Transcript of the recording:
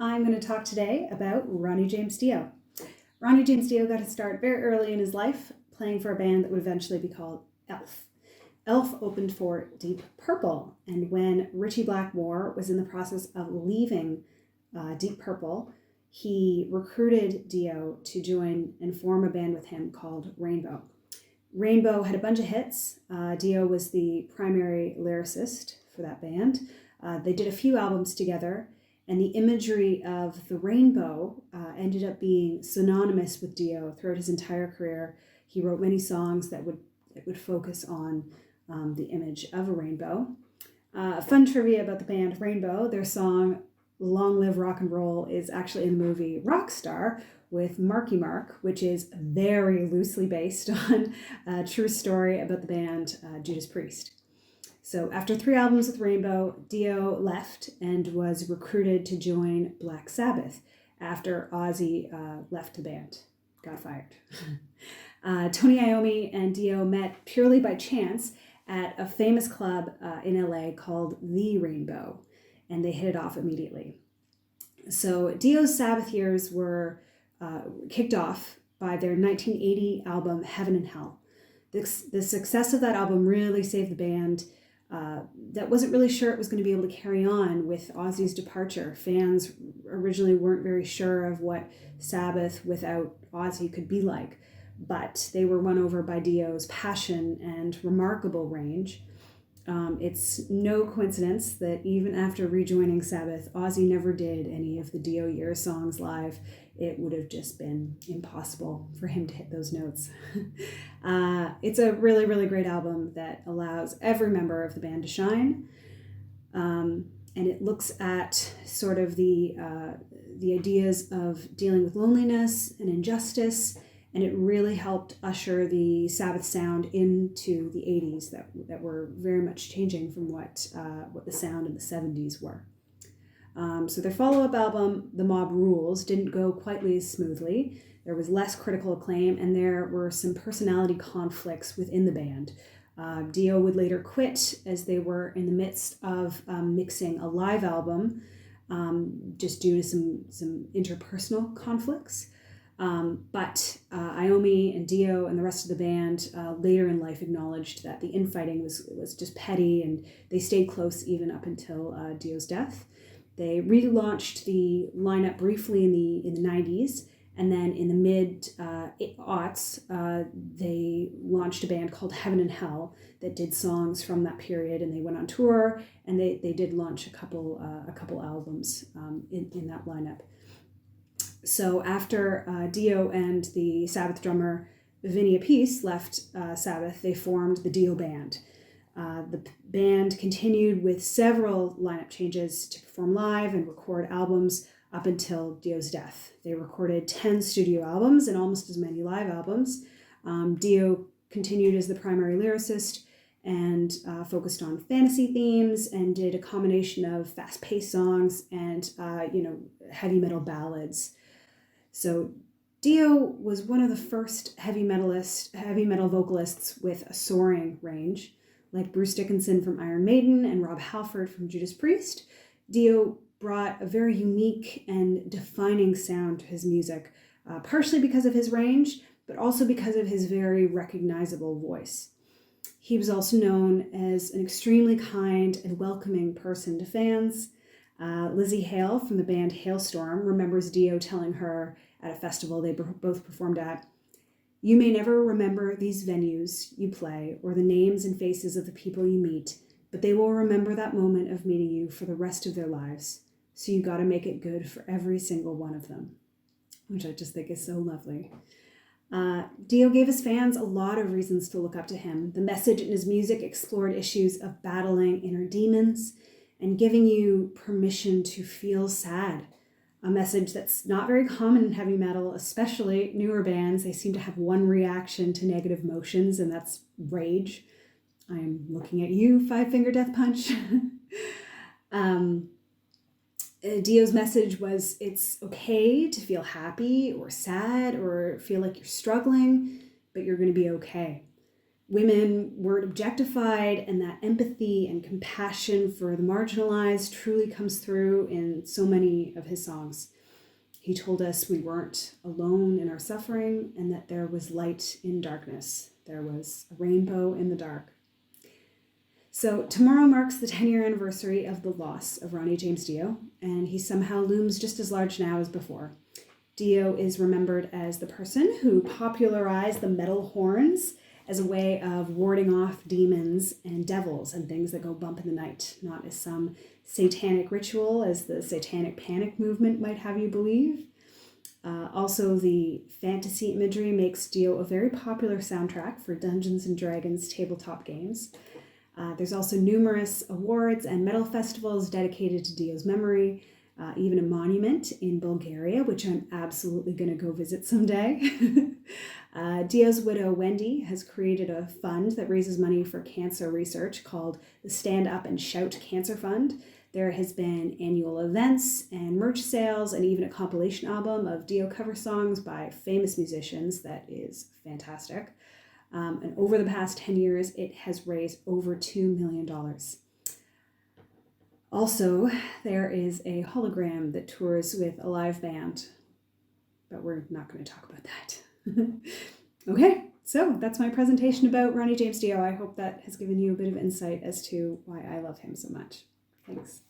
I'm going to talk today about Ronnie James Dio. Ronnie James Dio got his start very early in his life, playing for a band that would eventually be called Elf. Elf opened for Deep Purple, and when Ritchie Blackmore was in the process of leaving Deep Purple, he recruited Dio to join and form a band with him called Rainbow. Rainbow had a bunch of hits. Dio was the primary lyricist for that band. They did a few albums together, and the imagery of the rainbow ended up being synonymous with Dio throughout his entire career. He wrote many songs that would focus on the image of a rainbow. Fun trivia about the band Rainbow: their song "Long Live Rock and Roll" is actually in the movie Rockstar with Marky Mark, which is very loosely based on a true story about the band Judas Priest. So after 3 albums with Rainbow, Dio left and was recruited to join Black Sabbath after Ozzy left the band, got fired. Tony Iommi and Dio met purely by chance at a famous club in LA called The Rainbow, and they hit it off immediately. So Dio's Sabbath years were kicked off by their 1980 album Heaven and Hell. The success of that album really saved the band. That wasn't really sure it was going to be able to carry on with Ozzy's departure. Fans originally weren't very sure of what Sabbath without Ozzy could be like, but they were won over by Dio's passion and remarkable range. It's no coincidence that even after rejoining Sabbath, Ozzy never did any of the Dio year songs live. It would have just been impossible for him to hit those notes. It's a really, really great album that allows every member of the band to shine. And it looks at sort of the ideas of dealing with loneliness and injustice. And it really helped usher the Sabbath sound into the 80s that were very much changing from what the sound in the 70s were. So their follow-up album, The Mob Rules, didn't go quite as smoothly. There was less critical acclaim, and there were some personality conflicts within the band. Dio would later quit as they were in the midst of mixing a live album, just due to some interpersonal conflicts. But Iommi and Dio and the rest of the band later in life acknowledged that the infighting was just petty, and they stayed close even up until Dio's death. They relaunched the lineup briefly in the 90s, and then in the mid-aughts, they launched a band called Heaven and Hell that did songs from that period, and they went on tour, and they did launch a couple albums in that lineup. So after Dio and the Sabbath drummer Vinny Appice left Sabbath, they formed the Dio Band. The band continued with several lineup changes to perform live and record albums up until Dio's death. They recorded 10 studio albums and almost as many live albums. Dio continued as the primary lyricist and focused on fantasy themes and did a combination of fast-paced songs and heavy metal ballads. So Dio was one of the first heavy metal vocalists with a soaring range. Like Bruce Dickinson from Iron Maiden and Rob Halford from Judas Priest, Dio brought a very unique and defining sound to his music, partially because of his range, but also because of his very recognizable voice. He was also known as an extremely kind and welcoming person to fans. Lizzie Hale from the band Hailstorm remembers Dio telling her at a festival they both performed at, "You may never remember these venues you play or the names and faces of the people you meet, but they will remember that moment of meeting you for the rest of their lives. So you got to make it good for every single one of them," which I just think is so lovely. Dio gave his fans a lot of reasons to look up to him. The message in his music explored issues of battling inner demons and giving you permission to feel sad. A message that's not very common in heavy metal, especially newer bands. They seem to have one reaction to negative emotions, and that's rage. I'm looking at you, Five Finger Death Punch. Dio's message was it's okay to feel happy or sad or feel like you're struggling, but you're going to be okay. women weren't objectified, and that empathy and compassion for the marginalized truly comes through in so many of his songs. He told us we weren't alone in our suffering and that there was light in darkness. There was a rainbow in the dark. So tomorrow marks the 10-year anniversary of the loss of Ronnie James Dio, and he somehow looms just as large now as before. Dio is remembered as the person who popularized the metal horns as a way of warding off demons and devils and things that go bump in the night, not as some satanic ritual as the satanic panic movement might have you believe. Also, the fantasy imagery makes Dio a very popular soundtrack for Dungeons & Dragons tabletop games. There's also numerous awards and metal festivals dedicated to Dio's memory, even a monument in Bulgaria, which I'm absolutely going to go visit someday. Dio's widow, Wendy, has created a fund that raises money for cancer research called the Stand Up and Shout Cancer Fund. There has been annual events and merch sales and even a compilation album of Dio cover songs by famous musicians that is fantastic. And over the past 10 years, it has raised over $2 million. Also, there is a hologram that tours with a live band, but we're not going to talk about that. Okay, so that's my presentation about Ronnie James Dio. I hope that has given you a bit of insight as to why I love him so much. Thanks.